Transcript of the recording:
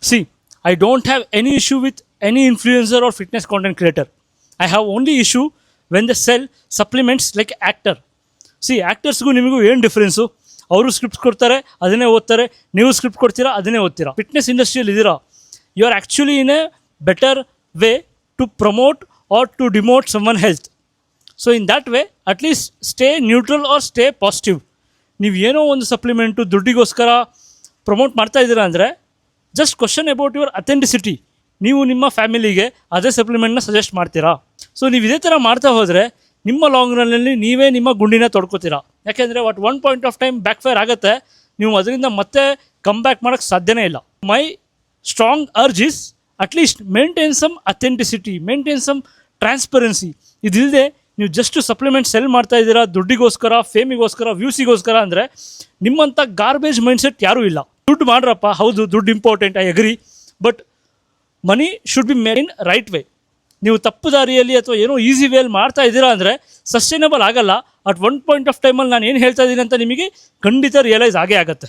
See, I don't have any issue with any influencer or fitness content creator. I have only issue when they sell supplements like actor. ಸಿ ಆ್ಯಕ್ಟರ್ಸ್ಗೂ ನಿಮಗೂ ಏನು difference? ಅವರು script ಕೊಡ್ತಾರೆ, ಅದನ್ನೇ ಓದ್ತಾರೆ. ನೀವು ಸ್ಕ್ರಿಪ್ಟ್ ಕೊಡ್ತೀರಾ, ಅದನ್ನೇ ಓದ್ತೀರಾ. ಫಿಟ್ನೆಸ್ ಇಂಡಸ್ಟ್ರಿಯಲ್ಲಿ ಇದ್ದೀರಾ, you are actually in a better way to promote or to demote someone health. So in that way at least stay neutral or stay positive. ನೀವು ಏನೋ ಒಂದು ಸಪ್ಲಿಮೆಂಟು ದುಡ್ಡಿಗೋಸ್ಕರ ಪ್ರಮೋಟ್ ಮಾಡ್ತಾ ಇದ್ದೀರಾ ಅಂದರೆ just question about your authenticity. ನೀವು ನಿಮ್ಮ ಫ್ಯಾಮಿಲಿಗೆ ಅದೇ ಸಪ್ಲಿಮೆಂಟ್ನ ಸಜೆಸ್ಟ್ ಮಾಡ್ತೀರಾ? ಸೊ ನೀವು ಇದೇ ಥರ ಮಾಡ್ತಾ ಹೋದರೆ ನಿಮ್ಮ ಲಾಂಗ್ ರನ್ನಲ್ಲಿ ನೀವೇ ನಿಮ್ಮ ಗುಂಡಿನ ತೊಡ್ಕೋತೀರಾ. ಯಾಕೆಂದರೆ one point of time back fire ಆಗುತ್ತೆ, ನೀವು ಅದರಿಂದ ಮತ್ತೆ ಕಮ್ ಬ್ಯಾಕ್ ಮಾಡೋಕ್ಕೆ ಸಾಧ್ಯನೇ ಇಲ್ಲ. My strong urge is at least maintain some authenticity, maintain some transparency. ಇದಿಲ್ಲದೆ ನೀವು ಜಸ್ಟ್ ಸಪ್ಲಿಮೆಂಟ್ ಸೆಲ್ ಮಾಡ್ತಾ ಇದ್ದೀರಾ ದುಡ್ಡಿಗೋಸ್ಕರ, ಫೇಮಿಗೋಸ್ಕರ, ವ್ಯೂಸಿಗೋಸ್ಕರ ಅಂದರೆ ನಿಮ್ಮಂಥ ಗಾರ್ಬೇಜ್ ಮೈಂಡ್ಸೆಟ್ ಯಾರೂ ಇಲ್ಲ. ದುಡ್ಡು ಮಾಡ್ರಪ್ಪ, ಹೌದು ದುಡ್ಡು important, I agree, but money should be made in right way. ನೀವು ತಪ್ಪು ದಾರಿಯಲ್ಲಿ ಅಥವಾ ಏನೋ ಈಸಿ ವೇಯಲ್ಲಿ ಮಾಡ್ತಾ ಇದ್ದೀರಾ ಅಂದರೆ ಸಸ್ಟೈನಬಲ್ ಆಗಲ್ಲ. ಅಟ್ ಒನ್ ಪಾಯಿಂಟ್ ಆಫ್ ಟೈಮಲ್ಲಿ ನಾನು ಏನು ಹೇಳ್ತಾ ಇದ್ದೀನಿ ಅಂತ ನಿಮಗೆ ಖಂಡಿತ ರಿಯಲೈಸ್ ಆಗೇ ಆಗುತ್ತೆ.